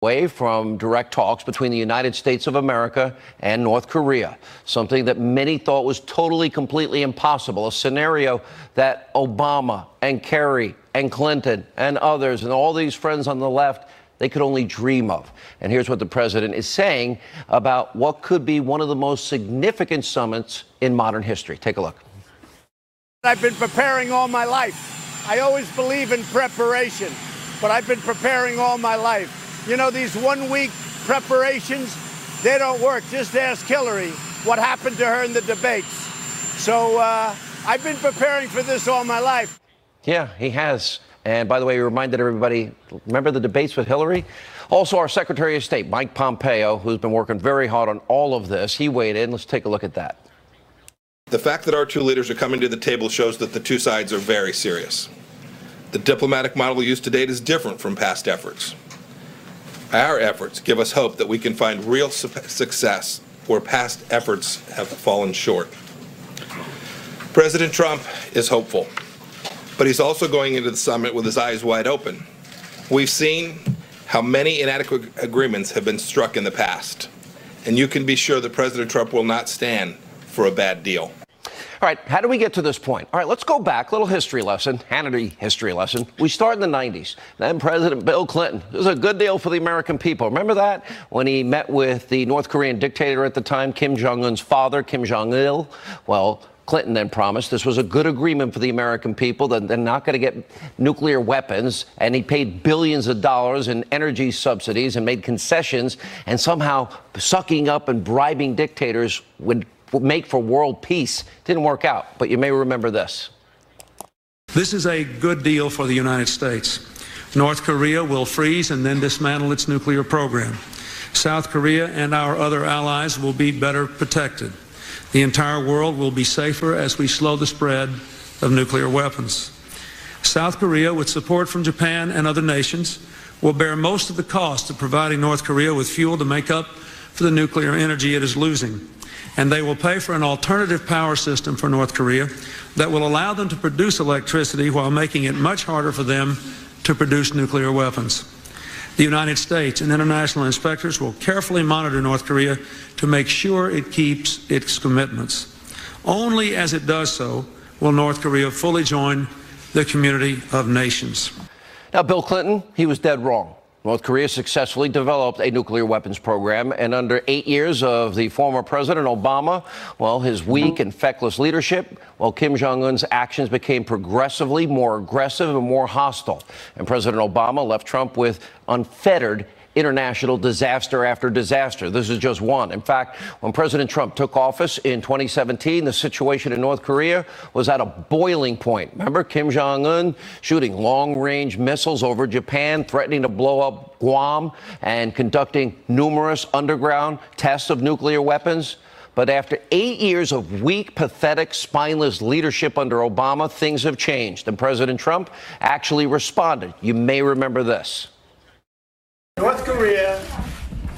away from direct talks between the United States of America and North Korea, something that many thought was totally, completely impossible, a scenario that Obama and Kerry and Clinton and others and all these friends on the left, they could only dream of. And here's what the president is saying about what could be one of the most significant summits in modern history. Take a look. I've been preparing all my life. I always believe in preparation, but I've been preparing all my life. You know, these 1 week preparations, they don't work. Just ask Hillary what happened to her in the debates. So I've been preparing for this all my life. Yeah, he has. And by the way, he reminded everybody, remember the debates with Hillary? Also, our Secretary of State, Mike Pompeo, who's been working very hard on all of this, he weighed in. Let's take a look at that. The fact that our two leaders are coming to the table shows that the two sides are very serious. The diplomatic model used to date is different from past efforts. Our efforts give us hope that we can find real success where past efforts have fallen short. President Trump is hopeful, but he's also going into the summit with his eyes wide open. We've seen how many inadequate agreements have been struck in the past, and you can be sure that President Trump will not stand for a bad deal. All right, how do we get to this point? All right, let's go back. Little history lesson, Hannity history lesson. We start in the 90s. Then President Bill Clinton. It was a good deal for the American people. Remember that? When he met with the North Korean dictator at the time, Kim Jong-un's father, Kim Jong-il. Well, Clinton then promised this was a good agreement for the American people, that they're not going to get nuclear weapons. And he paid billions of dollars in energy subsidies and made concessions, and somehow sucking up and bribing dictators would make for world peace. Didn't work out, but you may remember this. This is a good deal for the United States. North Korea will freeze and then dismantle its nuclear program. South Korea and our other allies will be better protected. The entire world will be safer as we slow the spread of nuclear weapons. South Korea, with support from Japan and other nations, will bear most of the cost of providing North Korea with fuel to make up for the nuclear energy it is losing. And they will pay for an alternative power system for North Korea that will allow them to produce electricity while making it much harder for them to produce nuclear weapons. The United States and international inspectors will carefully monitor North Korea to make sure it keeps its commitments. Only as it does so will North Korea fully join the community of nations. Now, Bill Clinton, he was dead wrong. North Korea successfully developed a nuclear weapons program, and under 8 years of the former President Obama, well, his weak and feckless leadership, well, Kim Jong-un's actions became progressively more aggressive and more hostile. And President Obama left Trump with unfettered international disaster after disaster. This is just one. In fact, when President Trump took office in 2017, the situation in North Korea was at a boiling point. Remember Kim Jong-un shooting long-range missiles over Japan, threatening to blow up Guam, and conducting numerous underground tests of nuclear weapons? But after 8 years of weak, pathetic, spineless leadership under Obama, things have changed, and President Trump actually responded. You may remember this. North Korea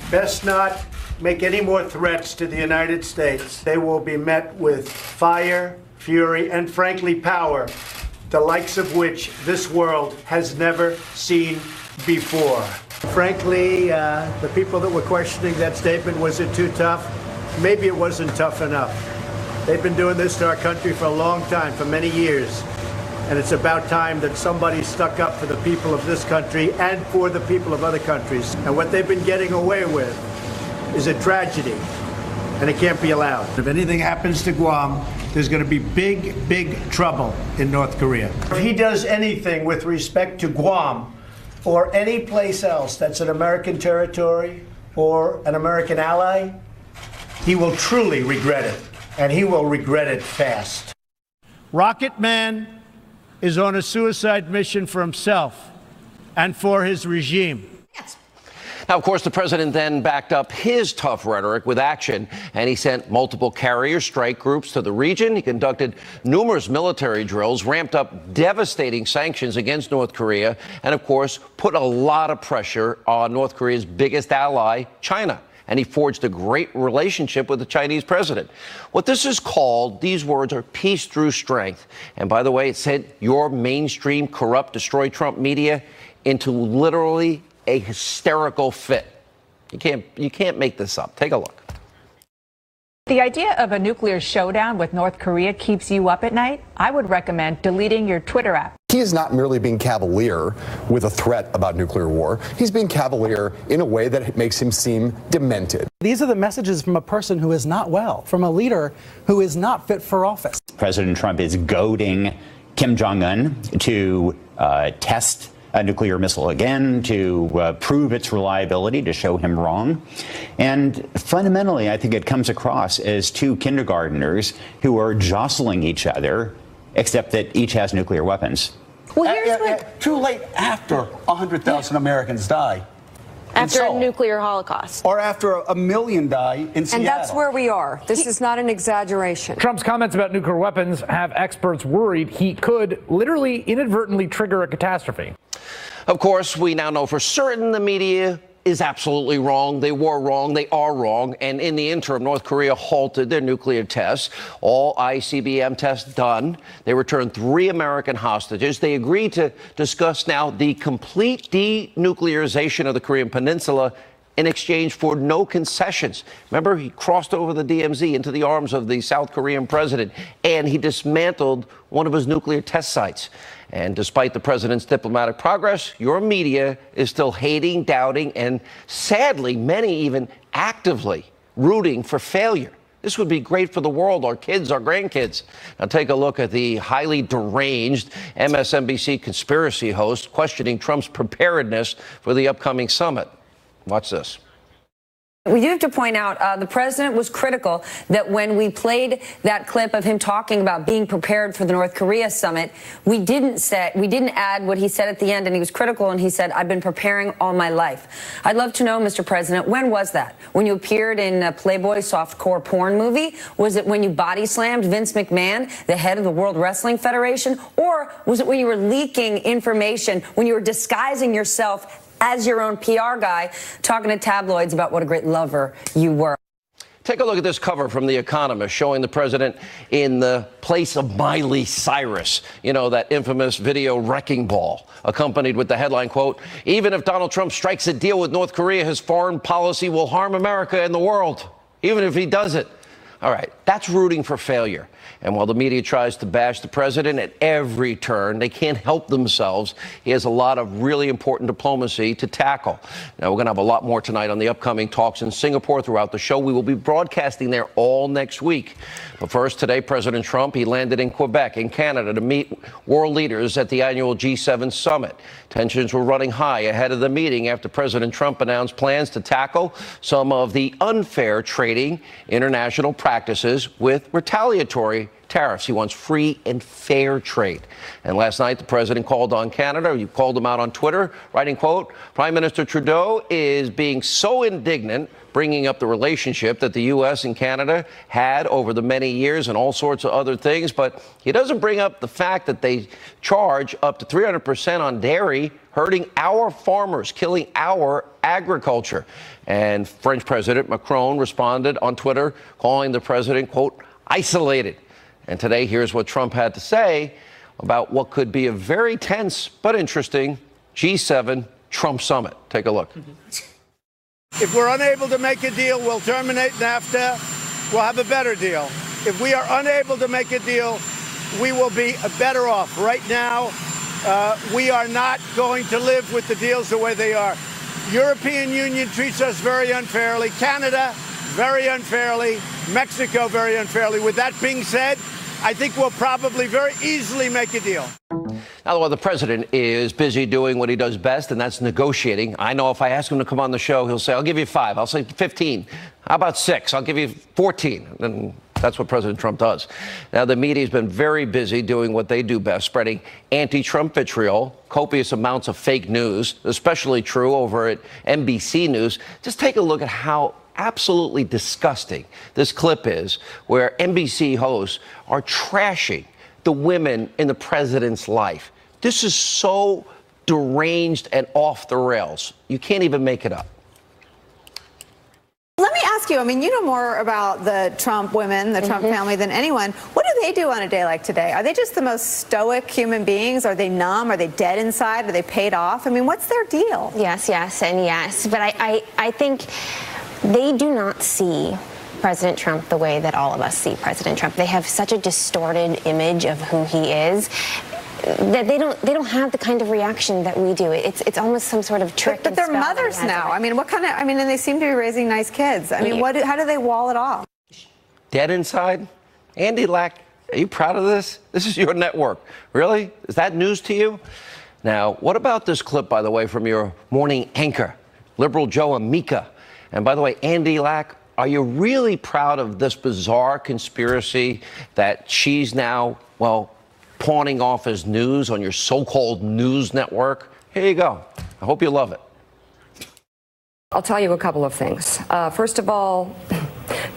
best not make any more threats to the United States. They will be met with fire, fury, and frankly power, the likes of which this world has never seen before. Frankly, the people that were questioning that statement, was it too tough? Maybe it wasn't tough enough. They've been doing this to our country for a long time, for many years. And it's about time that somebody stuck up for the people of this country and for the people of other countries. And what they've been getting away with is a tragedy, and it can't be allowed. If anything happens to Guam, there's going to be big, big trouble in North Korea. If he does anything with respect to Guam or any place else that's an American territory or an American ally, he will truly regret it, and he will regret it fast. Rocket Man is on a suicide mission for himself and for his regime. Now, of course, the president then backed up his tough rhetoric with action, and he sent multiple carrier strike groups to the region. He conducted numerous military drills, ramped up devastating sanctions against North Korea, and, of course, put a lot of pressure on North Korea's biggest ally, China. And he forged a great relationship with the Chinese president. What this is called, these words are peace through strength. And by the way, it sent your mainstream corrupt, destroy Trump media into literally a hysterical fit. You can't make this up. Take a look. The idea of a nuclear showdown with North Korea keeps you up at night? I would recommend deleting your Twitter app. He is not merely being cavalier with a threat about nuclear war. He's being cavalier in a way that makes him seem demented. These are the messages from a person who is not well, from a leader who is not fit for office. President Trump is goading Kim Jong-un to test a nuclear missile again, to prove its reliability, to show him wrong. And fundamentally, I think it comes across as two kindergarteners who are jostling each other, except that each has nuclear weapons. Well, here's too late after 100,000 Americans die. After a nuclear holocaust. Or after a million die in Seattle. And that's where we are. This is not an exaggeration. Trump's comments about nuclear weapons have experts worried he could literally inadvertently trigger a catastrophe. Of course, we now know for certain the media is absolutely wrong. They were wrong. They are wrong. And in the interim, North Korea halted their nuclear tests. All ICBM tests done. They returned 3 American hostages. They agreed to discuss now the complete denuclearization of the Korean Peninsula in exchange for no concessions. Remember, he crossed over the DMZ into the arms of the South Korean president, and he dismantled one of his nuclear test sites. And despite the president's diplomatic progress, your media is still hating, doubting, and sadly, many even actively rooting for failure. This would be great for the world, our kids, our grandkids. Now take a look at the highly deranged MSNBC conspiracy host questioning Trump's preparedness for the upcoming summit. Watch this. We do have to point out the president was critical that when we played that clip of him talking about being prepared for the North Korea summit, we didn't add what he said at the end, and he was critical, and he said, I've been preparing all my life. I'd love to know, Mr. President, when was that? When you appeared in a Playboy softcore porn movie? Was it when you body slammed Vince McMahon, the head of the World Wrestling Federation? Or was it when you were leaking information, when you were disguising yourself as your own PR guy, talking to tabloids about what a great lover you were? Take a look at this cover from The Economist showing the president in the place of Miley Cyrus. You know, that infamous video wrecking ball, accompanied with the headline, quote, even if Donald Trump strikes a deal with North Korea, his foreign policy will harm America and the world, even if he does it. All right, that's rooting for failure. And while the media tries to bash the president at every turn, they can't help themselves. He has a lot of really important diplomacy to tackle. Now, we're going to have a lot more tonight on the upcoming talks in Singapore throughout the show. We will be broadcasting there all next week. But first, today, President Trump, he landed in Quebec, in Canada, to meet world leaders at the annual G7 summit. Tensions were running high ahead of the meeting after President Trump announced plans to tackle some of the unfair trading international practices with retaliatory tariffs. He wants free and fair trade. And last night, the president called on Canada. You called him out on Twitter, writing, quote, Prime Minister Trudeau is being so indignant, bringing up the relationship that the U.S. and Canada had over the many years and all sorts of other things. But he doesn't bring up the fact that they charge up to 300% on dairy, hurting our farmers, killing our agriculture. And French President Macron responded on Twitter, calling the president, quote, isolated. And today, here's what Trump had to say about what could be a very tense but interesting G7 Trump summit. Take a look. If we're unable to make a deal, we'll terminate NAFTA. We'll have a better deal. If we are unable to make a deal, we will be better off. Right now, we are not going to live with the deals the way they are. European Union treats us very unfairly. Canada, very unfairly. Mexico, very unfairly. With that being said, I think we'll probably very easily make a deal. Now, while the president is busy doing what he does best, and that's negotiating, I know if I ask him to come on the show, he'll say, I'll give you 5. I'll say 15. How about 6? I'll give you 14. And that's what President Trump does. Now, the media's been very busy doing what they do best, spreading anti-Trump vitriol, copious amounts of fake news, especially true over at NBC News. Just take a look at how absolutely disgusting this clip is, where NBC hosts are trashing the women in the president's life. This is so deranged and off the rails. You can't even make it up. Let me ask ask you, I mean, you know more about the Trump women, the Trump family than anyone. What do they do on a day like today? Are they just the most stoic human beings? Are they numb? Are they dead inside? Are they paid off? I mean, what's their deal? Yes, and yes. But I think they do not see President Trump the way that all of us see President Trump. They have such a distorted image of who he is that they don't have the kind of reaction that we do. It's almost some sort of trick. But they're mothers now. I mean, what kind of? I mean, and they seem to be raising nice kids. I mean, how do they wall it off? Dead inside? Andy Lack, are you proud of this? This is your network. Really? Is that news to you? Now, what about this clip, by the way, from your morning anchor, liberal Joe Amica? And by the way, Andy Lack, are you really proud of this bizarre conspiracy that she's now, well, pawning off as news on your so-called news network? Here you go. I hope you love it. I'll tell you a couple of things. First of all,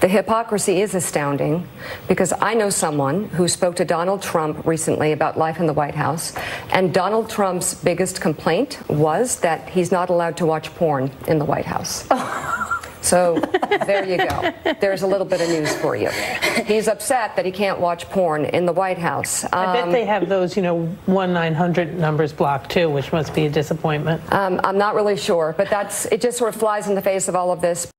the hypocrisy is astounding because I know someone who spoke to Donald Trump recently about life in the White House, and Donald Trump's biggest complaint was that he's not allowed to watch porn in the White House. So there you go. There's a little bit of news for you. He's upset that he can't watch porn in the White House. I bet they have those, 1-900 numbers blocked too, which must be a disappointment. I'm not really sure, but it just sort of flies in the face of all of this.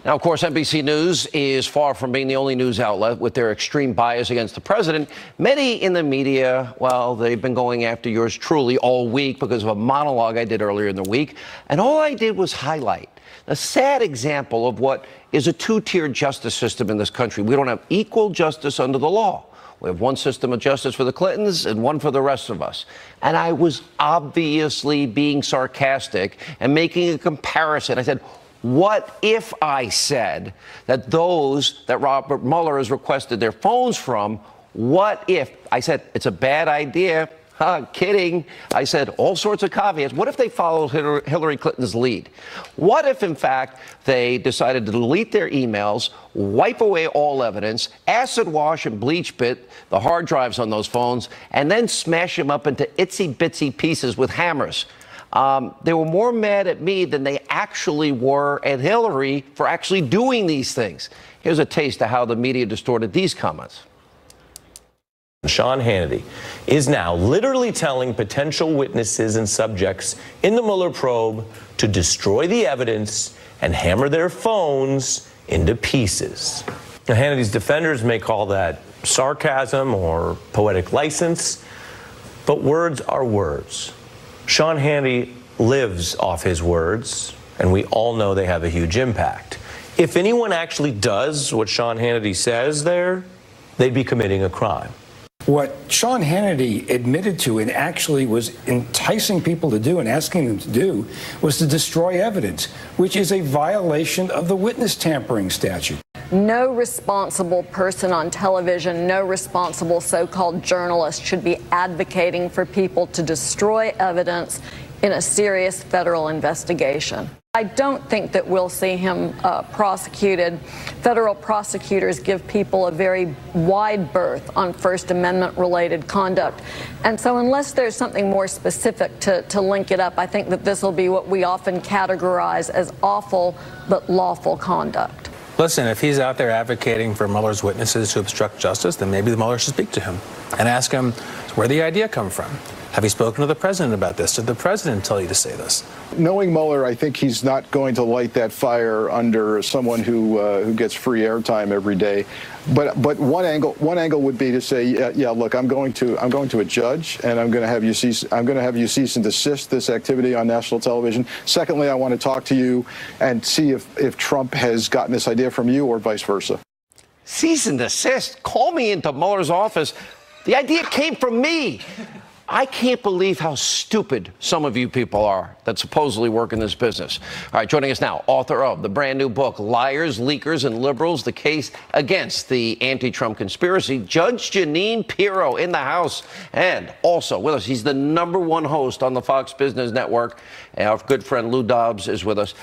Now, of course, NBC News is far from being the only news outlet with their extreme bias against the president. Many in the media, well, they've been going after yours truly all week because of a monologue I did earlier in the week. And all I did was highlight a sad example of what is a two-tiered justice system in this country. We don't have equal justice under the law. We have one system of justice for the Clintons and one for the rest of us. And I was obviously being sarcastic and making a comparison. I said, what if I said that those that Robert Mueller has requested their phones from, what if I said it's a bad idea? Kidding. I said all sorts of caveats. What if they followed Hillary Clinton's lead? What if, in fact, they decided to delete their emails, wipe away all evidence, acid wash and bleach bit the hard drives on those phones, and then smash them up into itsy-bitsy pieces with hammers? They were more mad at me than they actually were at Hillary for actually doing these things. Here's a taste of how the media distorted these comments. Sean Hannity is now literally telling potential witnesses and subjects in the Mueller probe to destroy the evidence and hammer their phones into pieces. Now, Hannity's defenders may call that sarcasm or poetic license, but words are words. Sean Hannity lives off his words, and we all know they have a huge impact. If anyone actually does what Sean Hannity says there, they'd be committing a crime. What Sean Hannity admitted to and actually was enticing people to do and asking them to do was to destroy evidence, which is a violation of the witness tampering statute. No responsible person on television, no responsible so-called journalist should be advocating for people to destroy evidence in a serious federal investigation. I don't think that we'll see him prosecuted. Federal prosecutors give people a very wide berth on First Amendment-related conduct. And so unless there's something more specific to link it up, I think that this will be what we often categorize as awful but lawful conduct. Listen, if he's out there advocating for Mueller's witnesses to obstruct justice, then maybe the Mueller should speak to him and ask him where the idea come from. Have you spoken to the president about this? Did the president tell you to say this? Knowing Mueller, I think he's not going to light that fire under someone who gets free airtime every day. But one angle would be to say, yeah, look, I'm going to a judge, and I'm going to have you cease and desist this activity on national television. Secondly, I want to talk to you and see if Trump has gotten this idea from you or vice versa. Cease and desist? Call me into Mueller's office. The idea came from me. I can't believe how stupid some of you people are that supposedly work in this business. All right, joining us now, author of the brand new book, Liars, Leakers, and Liberals, the Case Against the Anti-Trump Conspiracy, Judge Jeanine Pirro in the house. And also with us, he's the _1 host on the Fox Business Network. And our good friend Lou Dobbs is with us.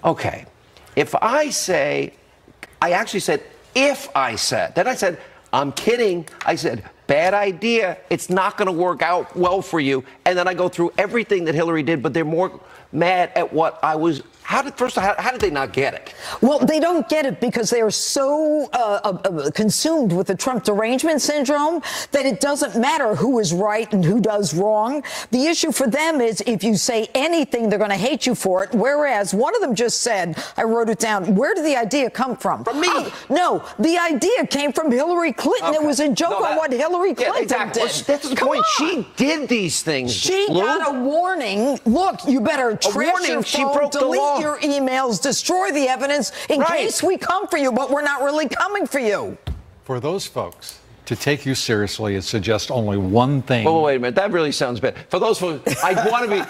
Okay, if I actually said, if I said, then I said, I'm kidding. I said, bad idea. It's not going to work out well for you. And then I go through everything that Hillary did, but they're more mad at what I was how did they not get it? Well, they don't get it because they are so consumed with the Trump derangement syndrome that it doesn't matter who is right and who does wrong. The issue for them is if you say anything, they're going to hate you for it. Whereas one of them just said, I wrote it down, where did the idea come from? From me. No, the idea came from Hillary Clinton. It was a joke on what Hillary Clinton exactly. did. Well, that's the point. She did these things. She got a warning. Look, you better trash your She phone, broke the delete law. your emails, destroy the evidence in case we come for you, but we're not really coming for you. For those folks to take you seriously and suggest only one thing. Oh, wait a minute. That really sounds bad. For those folks, I want to be.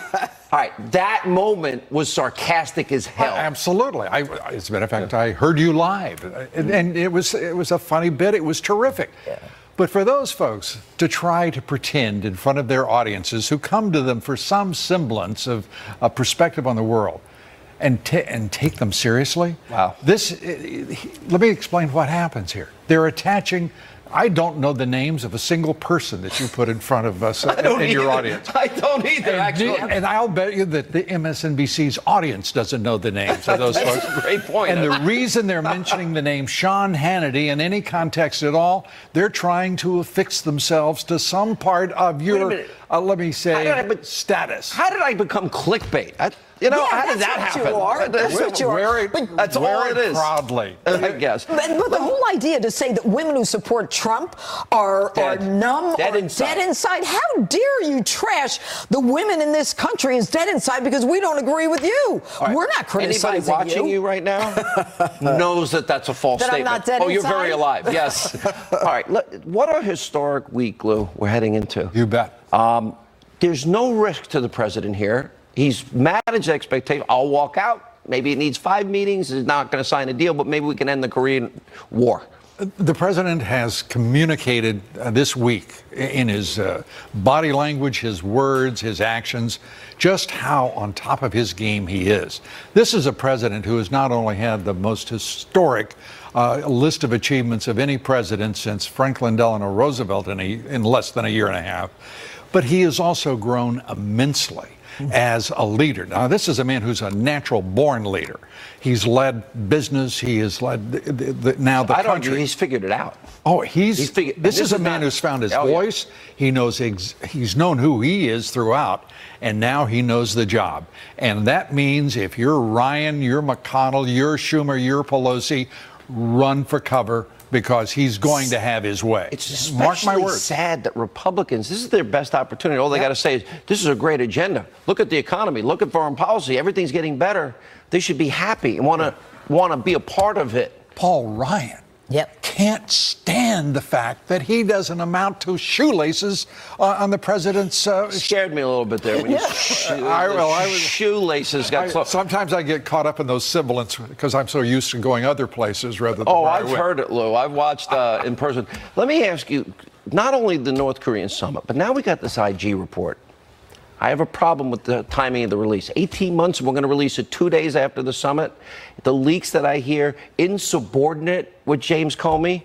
All right, that moment was sarcastic as hell. Absolutely. As a matter of fact, I heard you live, and it was a funny bit. It was terrific. Yeah. But for those folks to try to pretend in front of their audiences who come to them for some semblance of a perspective on the world, and take them seriously. Wow. Let me explain what happens here. They're attaching. I don't know the names of a single person that you put in front of us in your audience. I don't either, actually. And I'll bet you that the MSNBC's audience doesn't know the names of those folks. That's a great point. And the reason they're mentioning the name Sean Hannity in any context at all, they're trying to affix themselves to some part of your, let me say, status. How did I become clickbait? How did that happen? That's what you are. That's all it is. Proudly, I guess. But the whole idea to say that women who support Trump are numb or dead inside. How dare you trash the women in this country as dead inside because we don't agree with you? Right. We're not criticizing Anybody watching you right now knows that that's a false statement. I'm not dead you're inside? very alive. Yes. All right. What a historic week, Lou, we're heading into. You bet. There's no risk to the president here. He's managed expectations. I'll walk out. Maybe it needs 5 meetings. He's not going to sign a deal, but maybe we can end the Korean War. The president has communicated this week in his body language, his words, his actions, just how on top of his game he is. This is a president who has not only had the most historic list of achievements of any president since Franklin Delano Roosevelt in less than a year and a half, but he has also grown immensely as a leader. Now, this is a man who's a natural-born leader. He's led business. He has led the country. I'd argue he's figured it out. Oh, this is a man who's found his voice. Yeah. He knows he's known who he is throughout, and now he knows the job. And that means if you're Ryan, you're McConnell, you're Schumer, you're Pelosi, run for cover, because he's going to have his way. It's especially sad that Republicans, this is their best opportunity. All they got to say is, this is a great agenda. Look at the economy. Look at foreign policy. Everything's getting better. They should be happy and want to be a part of it. Paul Ryan can't stand the fact that he doesn't amount to shoelaces on the president's... scared me a little bit there when you shoelaces got close. Sometimes I get caught up in those sibilants because I'm so used to going other places rather than I've heard it, Lou. I've watched in person. Let me ask you, not only the North Korean summit, but now we got this IG report. I have a problem with the timing of the release. 18 months, and we're going to release it 2 days after the summit. The leaks that I hear, insubordinate with James Comey,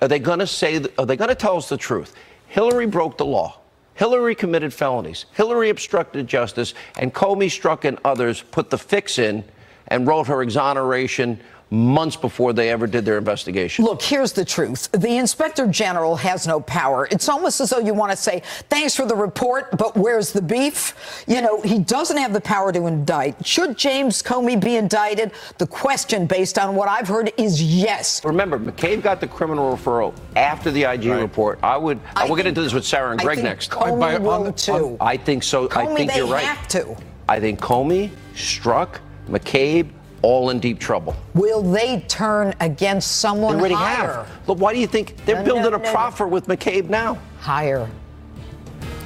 are they going to tell us the truth? Hillary broke the law. Hillary committed felonies. Hillary obstructed justice, and Comey, Strzok, and others put the fix in and wrote her exoneration months before they ever did their investigation. Look, here's the truth. The Inspector General has no power. It's almost as though you want to say, thanks for the report, but where's the beef? You know, he doesn't have the power to indict. Should James Comey be indicted? The question, based on what I've heard, is yes. Remember, McCabe got the criminal referral after the IG report. We'll get into this with Sarah and Greg next. Comey will too. I think so. I think you're right. They have to. I think Comey, Strzok, McCabe, all in deep trouble. Will they turn against someone they already higher? Have. Look, why do you think they're building a proffer with McCabe now? Higher.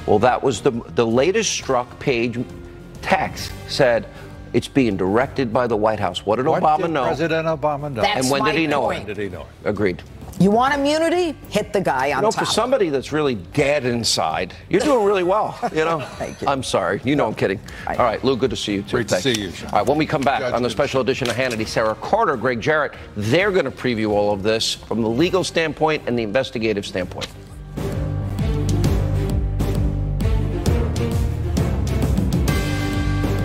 Well, that was the latest Strzok page text said it's being directed by the White House. What did Obama know? President Obama know? That's and when did he know it? When did he know it? Agreed. You want immunity? Hit the guy on top. For somebody that's really dead inside, you're doing really well. You know, Thank you. I'm sorry. You know I'm kidding. All right, Lou, good to see you too. Great to see you, Sean. All right, when we come back on the special edition of Hannity, Sarah Carter, Greg Jarrett, they're going to preview all of this from the legal standpoint and the investigative standpoint.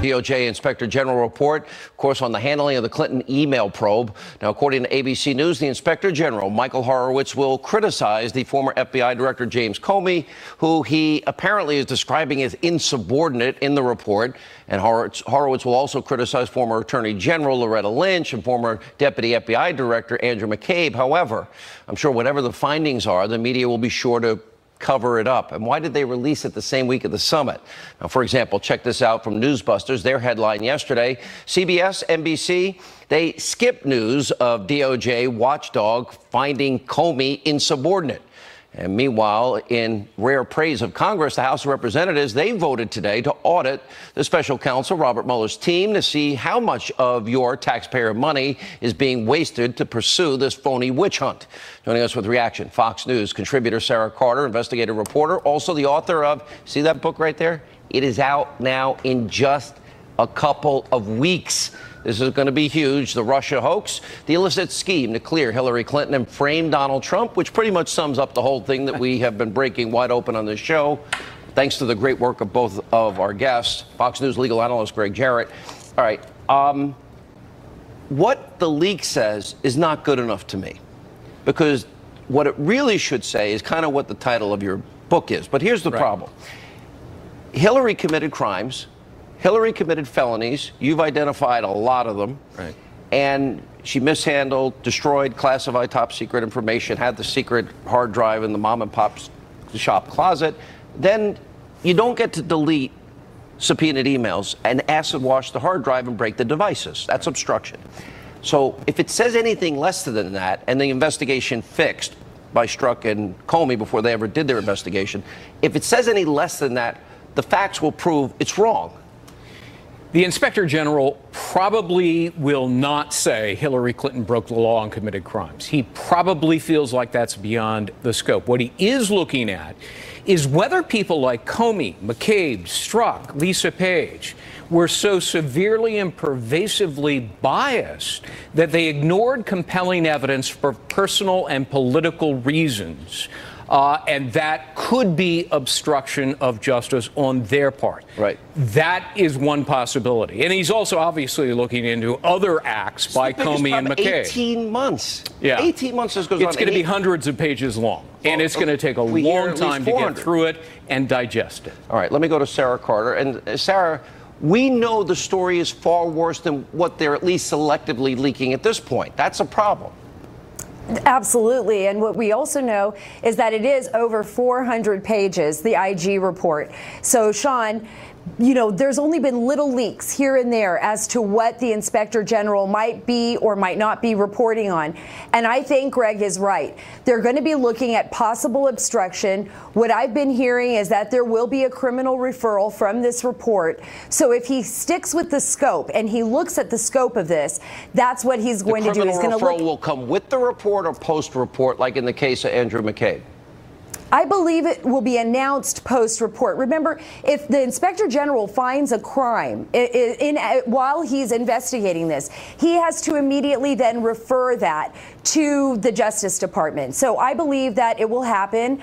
DOJ Inspector General report, of course, on the handling of the Clinton email probe. Now, according to ABC News, the Inspector General, Michael Horowitz, will criticize the former FBI Director James Comey, who he apparently is describing as insubordinate in the report. And Horowitz will also criticize former Attorney General Loretta Lynch and former Deputy FBI Director Andrew McCabe. However, I'm sure whatever the findings are, the media will be sure to cover it up. And why did they release it the same week of the summit? Now, for example, check this out from Newsbusters. Their headline yesterday, CBS, NBC, they skipped news of DOJ watchdog finding Comey insubordinate. And meanwhile, in rare praise of Congress, the House of Representatives, they voted today to audit the special counsel Robert Mueller's team to see how much of your taxpayer money is being wasted to pursue this phony witch hunt. Joining us with reaction, Fox News contributor Sarah Carter, investigative reporter, also the author of, see that book right there? It is out now in just a couple of weeks. This is going to be huge. The Russia hoax, the illicit scheme to clear Hillary Clinton and frame Donald Trump, which pretty much sums up the whole thing that we have been breaking wide open on this show. Thanks to the great work of both of our guests, Fox News legal analyst Greg Jarrett. All right. What the leak says is not good enough to me, because what it really should say is kind of what the title of your book is. But here's the problem. Hillary committed crimes. Hillary committed felonies. You've identified a lot of them. Right. And she mishandled, destroyed classified top secret information, had the secret hard drive in the mom and pop shop closet. Then you don't get to delete subpoenaed emails and acid wash the hard drive and break the devices. That's obstruction. So if it says anything less than that, and the investigation fixed by Strzok and Comey before they ever did their investigation, if it says any less than that, the facts will prove it's wrong. The Inspector General probably will not say Hillary Clinton broke the law and committed crimes. He probably feels like that's beyond the scope. What he is looking at is whether people like Comey, McCabe, Strzok, Lisa Page were so severely and pervasively biased that they ignored compelling evidence for personal and political reasons. And that could be obstruction of justice on their part. Right. That is one possibility. And he's also obviously looking into other acts by Comey and McCabe. 18 months. Yeah. 18 months this goes on. It's going to be hundreds of pages long. And it's going to take a long time to get through it and digest it. All right, let me go to Sarah Carter. And Sarah, we know the story is far worse than what they're at least selectively leaking at this point. That's a problem. Absolutely. And what we also know is that it is over 400 pages, the IG report. So, Sean, you know, there's only been little leaks here and there as to what the Inspector General might be or might not be reporting on. And I think Greg is right. They're going to be looking at possible obstruction. What I've been hearing is that there will be a criminal referral from this report. So if he sticks with the scope and he looks at the scope of this, that's what he's going to do. The criminal referral will come with the report or post-report, like in the case of Andrew McCabe? I believe it will be announced post-report. Remember, if the Inspector General finds a crime while he's investigating this, he has to immediately then refer that to the Justice Department. So I believe that it will happen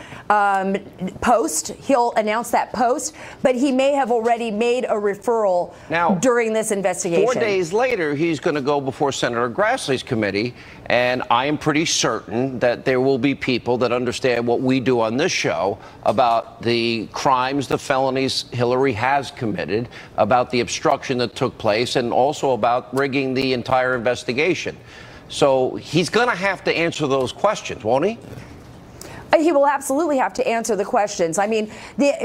post. He'll announce that post, but he may have already made a referral during this investigation. 4 days later, he's going to go before Senator Grassley's committee, and I am pretty certain that there will be people that understand what we do on this show about the crimes, the felonies Hillary has committed, about the obstruction that took place, and also about rigging the entire investigation. So he's going to have to answer those questions, won't he? He will absolutely have to answer the questions. I mean,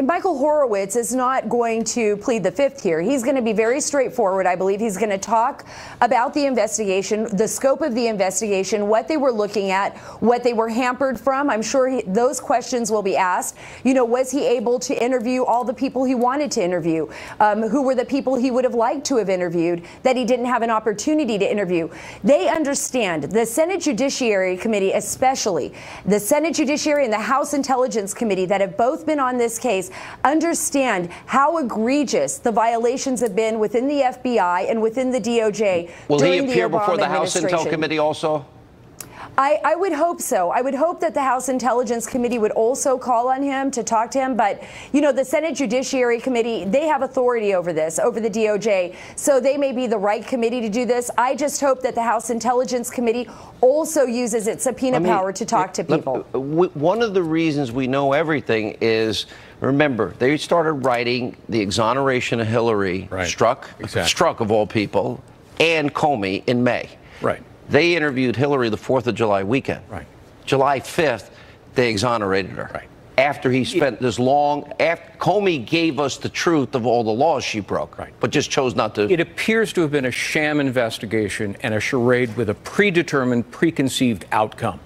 Michael Horowitz is not going to plead the fifth here. He's going to be very straightforward. I believe he's going to talk about the investigation, the scope of the investigation, what they were looking at, what they were hampered from. I'm sure those questions will be asked. You know, was he able to interview all the people he wanted to interview? Who were the people he would have liked to have interviewed that he didn't have an opportunity to interview? They understand, the Senate Judiciary Committee especially, the Senate Judiciary and the House Intelligence Committee that have both been on this case understand how egregious the violations have been within the FBI and within the DOJ. Will he appear before the House Intel Committee also? I would hope so. I would hope that the House Intelligence Committee would also call on him to talk to him. But, you know, the Senate Judiciary Committee, they have authority over this, over the DOJ. So they may be the right committee to do this. I just hope that the House Intelligence Committee also uses its subpoena power to talk to people. One of the reasons we know everything is, remember, they started writing the exoneration of Hillary, Struck of all people, and Comey in May. Right. They interviewed Hillary the 4th of July weekend. Right. July 5th, they exonerated her. Right. After he spent this long, Comey gave us the truth of all the laws she broke, but just chose not to. It appears to have been a sham investigation and a charade with a predetermined, preconceived outcome.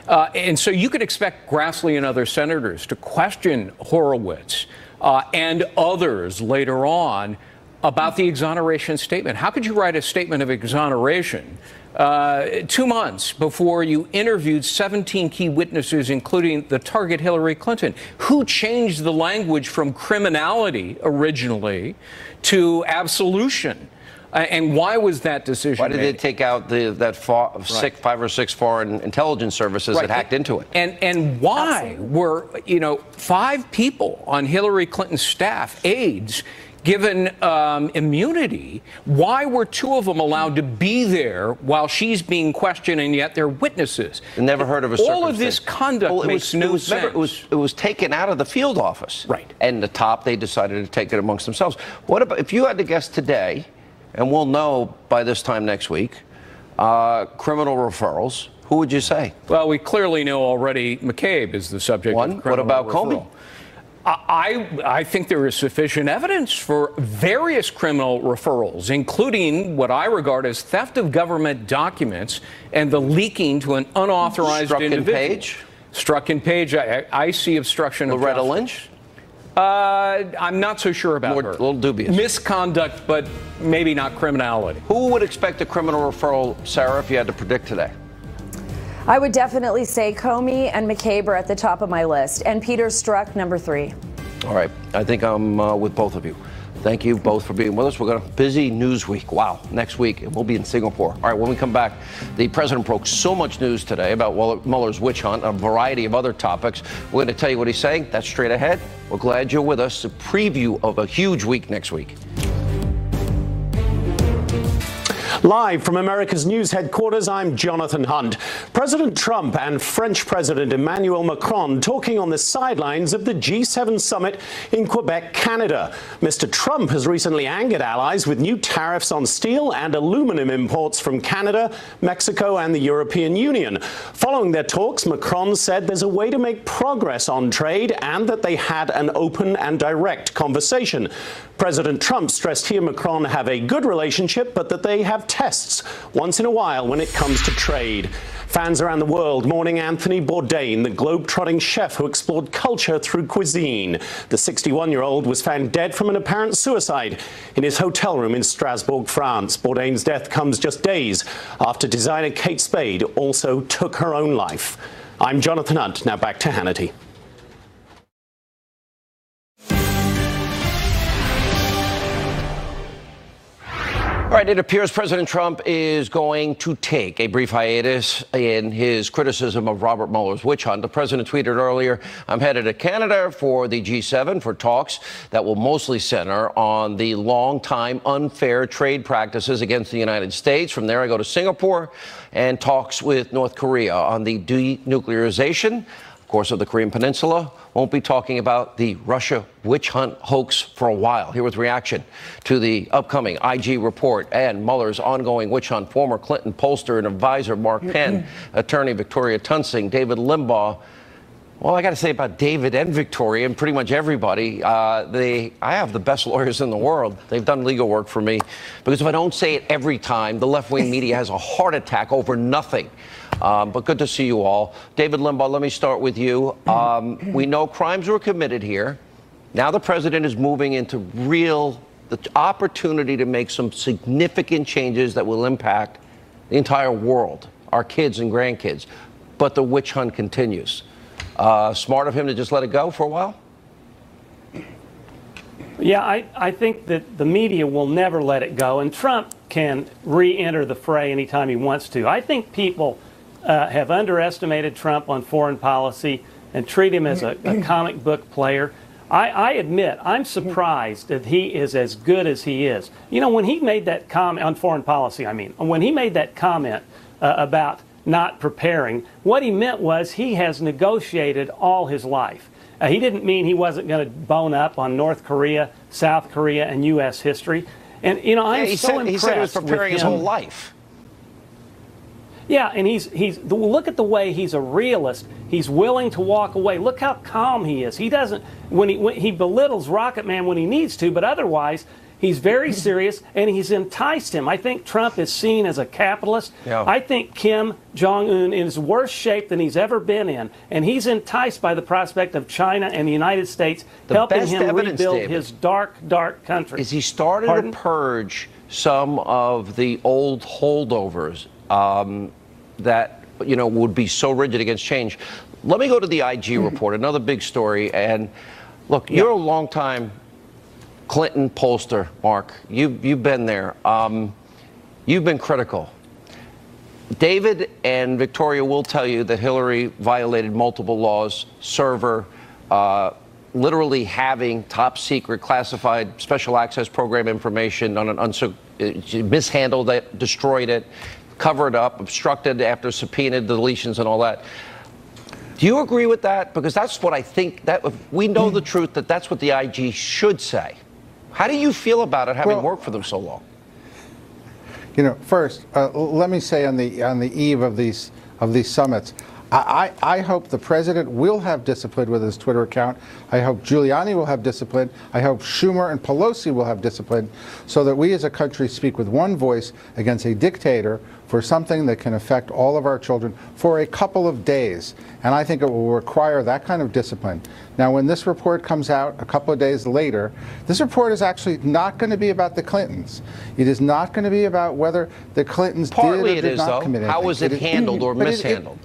And so you could expect Grassley and other senators to question Horowitz and others later on about the exoneration statement. How could you write a statement of exoneration 2 months before you interviewed 17 key witnesses, including the target Hillary Clinton? Who changed the language from criminality originally to absolution? And why was that decision made? Why did they take out that 5 or 6 foreign intelligence services that hacked into it? And why were, 5 people on Hillary Clinton's staff, aides, given immunity? Why were 2 of them allowed to be there while she's being questioned, and yet they're witnesses? Never heard of a All of this conduct makes no sense. It was taken out of the field office. Right. And the top, they decided to take it amongst themselves. What about, if you had to guess today, and we'll know by this time next week, criminal referrals, who would you say? Well, we clearly know already McCabe is the subject of criminal What about referral. Comey? I think there is sufficient evidence for various criminal referrals, including what I regard as theft of government documents and the leaking to an unauthorized individual. Struck in Page. I see obstruction of Loretta justice. Lynch? I'm not so sure about her. A little dubious. Misconduct, but maybe not criminality. Who would expect a criminal referral, Sarah, if you had to predict today? I would definitely say Comey and McCabe are at the top of my list, and Peter Strzok, number 3. All right. I think I'm with both of you. Thank you both for being with us. We're going to busy news week. Wow. Next week, we'll be in Singapore. All right. When we come back, the president broke so much news today about Mueller's witch hunt, a variety of other topics. We're going to tell you what he's saying. That's straight ahead. We're glad you're with us. A preview of a huge week next week. Live from America's news headquarters, I'm Jonathan Hunt. President Trump and French President Emmanuel Macron talking on the sidelines of the G7 summit in Quebec, Canada. Mr. Trump has recently angered allies with new tariffs on steel and aluminum imports from Canada, Mexico, and the European Union. Following their talks, Macron said there's a way to make progress on trade and that they had an open and direct conversation. President Trump stressed he and Macron have a good relationship, but that they have tests once in a while when it comes to trade. Fans around the world mourning Anthony Bourdain, the globe-trotting chef who explored culture through cuisine. The 61-year-old was found dead from an apparent suicide in his hotel room in Strasbourg, France. Bourdain's death comes just days after designer Kate Spade also took her own life. I'm Jonathan Hunt. Now back to Hannity. All right, it appears President Trump is going to take a brief hiatus in his criticism of Robert Mueller's witch hunt. The president tweeted earlier, I'm headed to Canada for the G7 for talks that will mostly center on the long-time unfair trade practices against the United States. From there, I go to Singapore and talks with North Korea on the denuclearization, of course, of the Korean Peninsula. Won't be talking about the Russia witch hunt hoax for a while. Here with reaction to the upcoming IG report and Mueller's ongoing witch hunt, former Clinton pollster and advisor Mark Penn, attorney Victoria Tunsing, David Limbaugh. Well, I got to say about David and Victoria and pretty much everybody, I have the best lawyers in the world. They've done legal work for me because if I don't say it every time, the left-wing media has a heart attack over nothing. But good to see you all. David Limbaugh, let me start with you. We know crimes were committed here. Now the president is moving into the opportunity to make some significant changes that will impact the entire world, our kids and grandkids. But the witch hunt continues. Smart of him to just let it go for a while? Yeah, I think that the media will never let it go, and Trump can re-enter the fray anytime he wants to. I think people have underestimated Trump on foreign policy and treat him as a comic book player. I admit, I'm surprised that he is as good as he is. You know, when he made that comment on foreign policy, when he made that comment about not preparing, what he meant was he has negotiated all his life. He didn't mean he wasn't going to bone up on North Korea, South Korea, and U.S. history. And, you know, I'm so impressed. He said he was preparing his whole life. Yeah, and look at the way he's a realist. He's willing to walk away. Look how calm he is. He doesn't, when he belittles Rocket Man when he needs to, but otherwise, he's very serious, and he's enticed him. I think Trump is seen as a capitalist. Yeah. I think Kim Jong-un is worse shape than he's ever been in, and he's enticed by the prospect of China and the United States helping him rebuild his dark, dark country. Is he started to purge some of the old holdovers that, you know, would be so rigid against change. Let me go to the IG report, another big story. And look, you're a longtime Clinton pollster, Mark. You've been there. You've been critical. David and Victoria will tell you that Hillary violated multiple laws, server, literally having top secret classified special access program information on an she mishandled it, destroyed it, covered up, obstructed after subpoenaed deletions and all that. Do you agree with that? Because that's what I think, that if we know the truth, that's what the IG should say. How do you feel about it, having worked for them so long? You know, first, let me say on the eve of these summits, I hope the president will have discipline with his Twitter account. I hope Giuliani will have discipline. I hope Schumer and Pelosi will have discipline, so that we as a country speak with one voice against a dictator for something that can affect all of our children for a couple of days. And I think it will require that kind of discipline. Now, when this report comes out a couple of days later, this report is actually not going to be about the Clintons. It is not going to be about whether the Clintons did or did not commit anything. How was it handled or mishandled?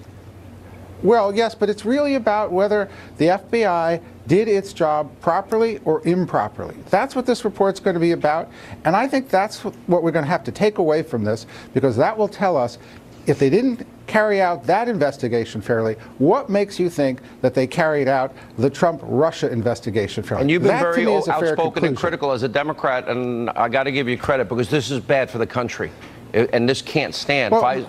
Well, yes, but it's really about whether the FBI did its job properly or improperly. That's what this report's going to be about, and I think that's what we're going to have to take away from this, because that will tell us if they didn't carry out that investigation fairly, what makes you think that they carried out the Trump-Russia investigation fairly? And you've been that, very outspoken and critical as a Democrat, and I got to give you credit, because this is bad for the country, and this can't stand. Well,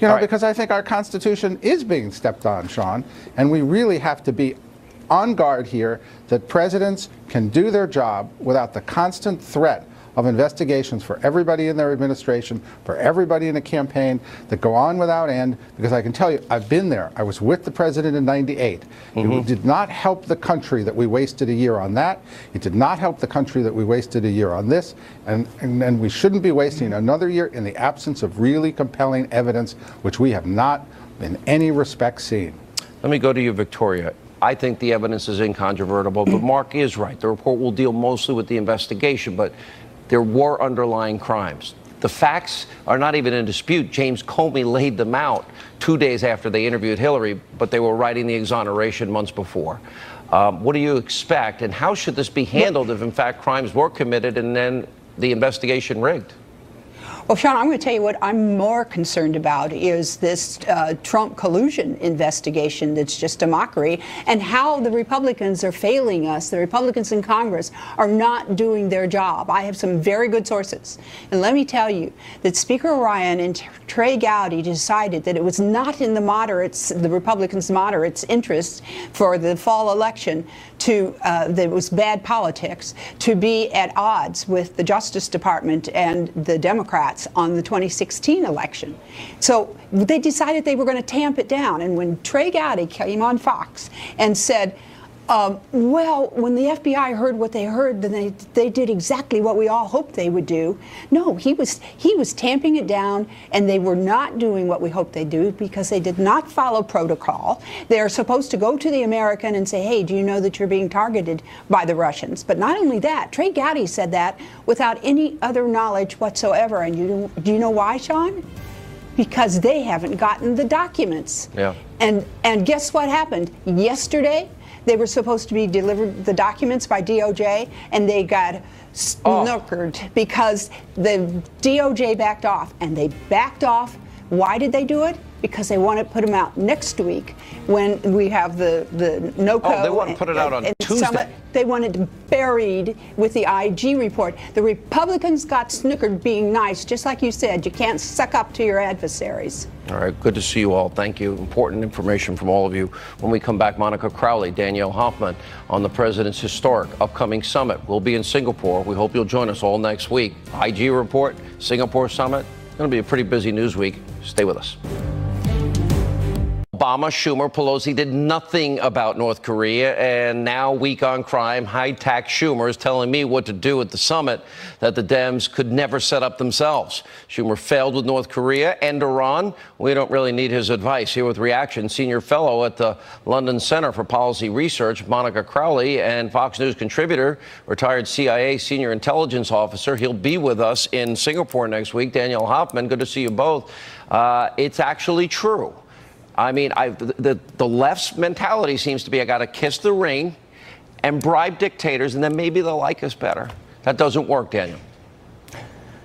you know, because I think our Constitution is being stepped on, Sean, and we really have to be on guard here that presidents can do their job without the constant threat of investigations for everybody in their administration, for everybody in a campaign that go on without end, because I can tell you, I've been there. I was with the president in '98. It did not help the country that we wasted a year on that. It did not help the country that we wasted a year on this. And we shouldn't be wasting another year in the absence of really compelling evidence, which we have not in any respect seen. Let me go to you, Victoria. I think the evidence is incontrovertible, but Mark is right. The report will deal mostly with the investigation, but there were underlying crimes. The facts are not even in dispute. James Comey laid them out 2 days after they interviewed Hillary, but they were writing the exoneration months before. What do you expect, and how should this be handled if, in fact, crimes were committed and then the investigation rigged? Well, Sean, I'm going to tell you what I'm more concerned about is this Trump collusion investigation that's just a mockery, and how the Republicans are failing us. The Republicans in Congress are not doing their job. I have some very good sources. And let me tell you that Speaker Ryan and Trey Gowdy decided that it was not in the moderates, the Republicans' moderates' interest for the fall election that it was bad politics to be at odds with the Justice Department and the Democrats on the 2016 election. So they decided they were going to tamp it down. And when Trey Gowdy came on Fox and said, well, when the FBI heard what they heard, then they did exactly what we all hoped they would do. No, he was tamping it down, and they were not doing what we hoped they'd do because they did not follow protocol. They are supposed to go to the American and say, hey, do you know that you're being targeted by the Russians? But not only that, Trey Gowdy said that without any other knowledge whatsoever. And do you know why, Sean? Because they haven't gotten the documents. Yeah. And guess what happened? Yesterday, they were supposed to be delivered, the documents, by DOJ, and they got snookered because the DOJ backed off, and they backed off Why did they do it? Because they want to put them out next week when we have the NOCO. Oh, they want to put it out on Tuesday. Summit. They wanted it buried with the IG report. The Republicans got snookered being nice, just like you said. You can't suck up to your adversaries. All right, good to see you all. Thank you. Important information from all of you. When we come back, Monica Crowley, Danielle Hoffman on the president's historic upcoming summit. We'll be in Singapore. We hope you'll join us all next week. IG report, Singapore summit. It's going to be a pretty busy news week. Stay with us. Obama, Schumer, Pelosi did nothing about North Korea, and now weak on crime, high-tax Schumer is telling me what to do at the summit that the Dems could never set up themselves. Schumer failed with North Korea and Iran. We don't really need his advice. Here with reaction, senior fellow at the London Center for Policy Research, Monica Crowley, and Fox News contributor, retired CIA senior intelligence officer. He'll be with us in Singapore next week. Danielle Hoffman, good to see you both. It's actually true. I mean, the left's mentality seems to be, I got to kiss the ring and bribe dictators, and then maybe they'll like us better. That doesn't work, Daniel.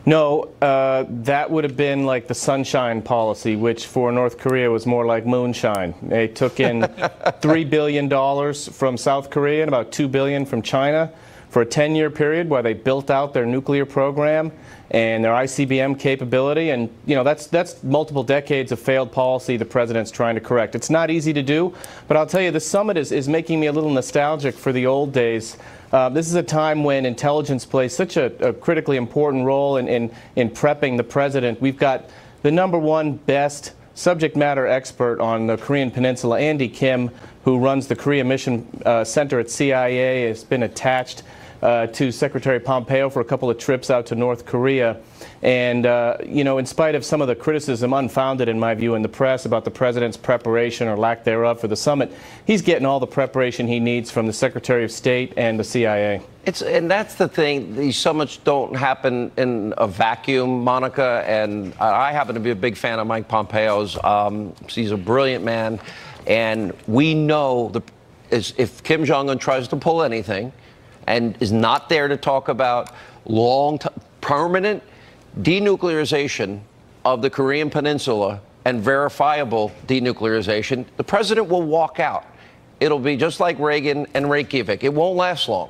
No, that would have been like the sunshine policy, which for North Korea was more like moonshine. They took in $3 billion from South Korea and about $2 billion from China for a 10-year period where they built out their nuclear program and their ICBM capability. And, you know, that's multiple decades of failed policy the president's trying to correct. It's not easy to do, but I'll tell you, the summit is making me a little nostalgic for the old days. This is a time when intelligence plays such a critically important role in prepping the president. We've got the #1 best subject matter expert on the Korean Peninsula, Andy Kim, who runs the Korea Mission Center at CIA, has been attached to Secretary Pompeo for a couple of trips out to North Korea. And, you know, in spite of some of the criticism, unfounded in my view, in the press about the president's preparation or lack thereof for the summit, he's getting all the preparation he needs from the Secretary of State and the CIA. And that's the thing. These summits don't happen in a vacuum, Monica. And I happen to be a big fan of Mike Pompeo's. He's a brilliant man. And we know if Kim Jong-un tries to pull anything and is not there to talk about permanent denuclearization of the Korean Peninsula and verifiable denuclearization, the president will walk out. It'll be just like Reagan and Reykjavik. It won't last long.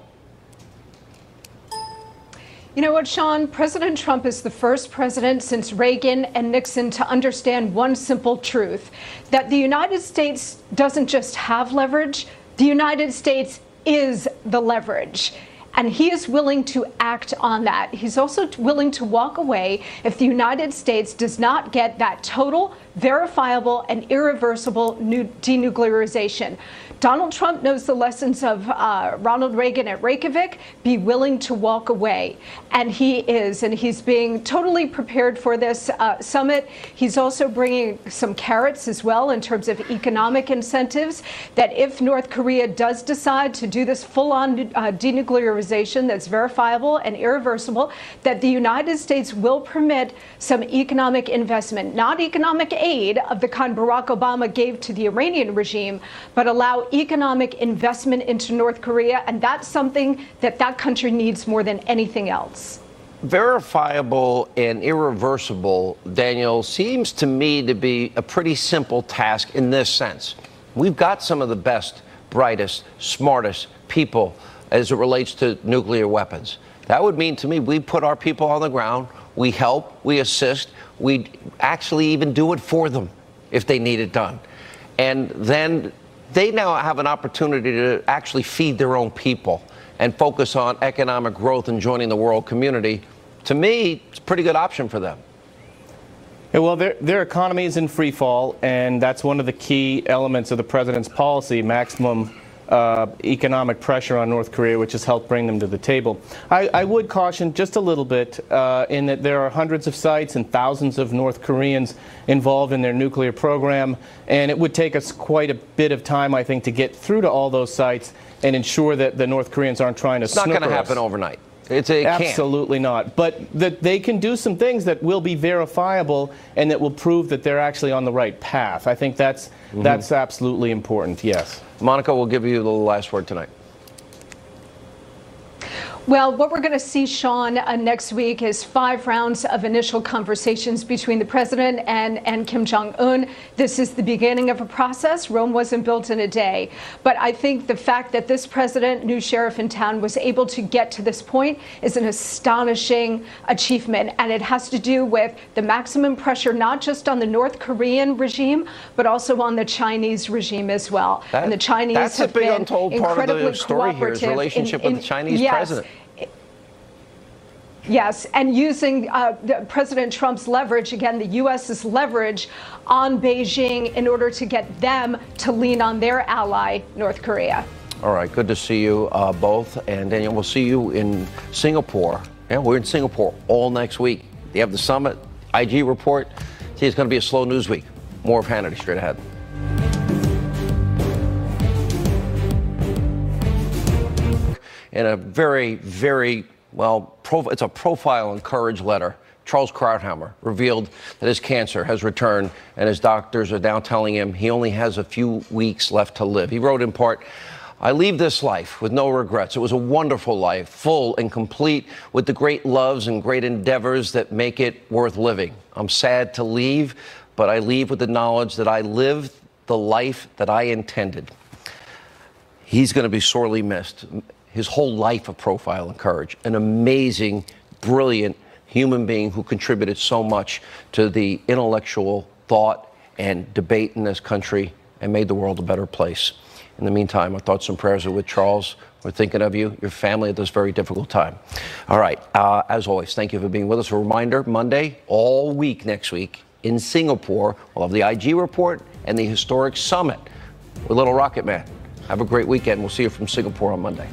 You know what, Sean? President Trump is the first president since Reagan and Nixon to understand one simple truth, that the United States doesn't just have leverage, the United States is the leverage. And he is willing to act on that. He's also willing to walk away if the United States does not get that total, verifiable, and irreversible denuclearization. Donald Trump knows the lessons of Ronald Reagan at Reykjavik. Be willing to walk away. And he is. And he's being totally prepared for this summit. He's also bringing some carrots as well in terms of economic incentives, that if North Korea does decide to do this full-on denuclearization that's verifiable and irreversible, that the United States will permit some economic investment, not economic aid of the kind Barack Obama gave to the Iranian regime, but allow economic investment into North Korea, and that's something that country needs more than anything else. Verifiable and irreversible, Daniel, seems to me to be a pretty simple task in this sense. We've got some of the best, brightest, smartest people as it relates to nuclear weapons. That would mean to me we put our people on the ground, we help, we assist, we actually even do it for them if they need it done. And then they now have an opportunity to actually feed their own people and focus on economic growth and joining the world community. To me, it's a pretty good option for them. Yeah, well, their economy is in free fall, and that's one of the key elements of the president's policy, maximum economic pressure on North Korea, which has helped bring them to the table. I would caution just a little bit in that there are hundreds of sites and thousands of North Koreans involved in their nuclear program, and it would take us quite a bit of time, I think, to get through to all those sites and ensure that the North Koreans aren't trying to snooker us. It's not going to happen overnight. Absolutely not. But that they can do some things that will be verifiable and that will prove that they're actually on the right path. I think that's absolutely important, yes. Monica, we'll give you the last word tonight. Well, what we're going to see, Sean, next week is 5 rounds of initial conversations between the president and Kim Jong-un. This is the beginning of a process. Rome wasn't built in a day. But I think the fact that this president, new sheriff in town, was able to get to this point is an astonishing achievement. And it has to do with the maximum pressure, not just on the North Korean regime, but also on the Chinese regime as well. And the Chinese have been untold part of the story here, his relationship with the Chinese president. Yes, and using President Trump's leverage, again, the U.S.'s leverage on Beijing in order to get them to lean on their ally, North Korea. All right, good to see you both. And Daniel, we'll see you in Singapore. Yeah, we're in Singapore all next week. They have the summit, IG report. See, it's going to be a slow news week. More of Hannity straight ahead. In a very, very, well, it's a profile and courage letter. Charles Krauthammer revealed that his cancer has returned and his doctors are now telling him he only has a few weeks left to live. He wrote in part, "I leave this life with no regrets. It was a wonderful life, full and complete with the great loves and great endeavors that make it worth living. I'm sad to leave, but I leave with the knowledge that I lived the life that I intended." He's going to be sorely missed. His whole life of profile and courage, an amazing, brilliant human being who contributed so much to the intellectual thought and debate in this country and made the world a better place. In the meantime, our thoughts and prayers are with Charles. We're thinking of you, your family at this very difficult time. All right, as always, thank you for being with us. A reminder, Monday, all week next week in Singapore, we'll have the IG report and the historic summit with Little Rocket Man. Have a great weekend. We'll see you from Singapore on Monday.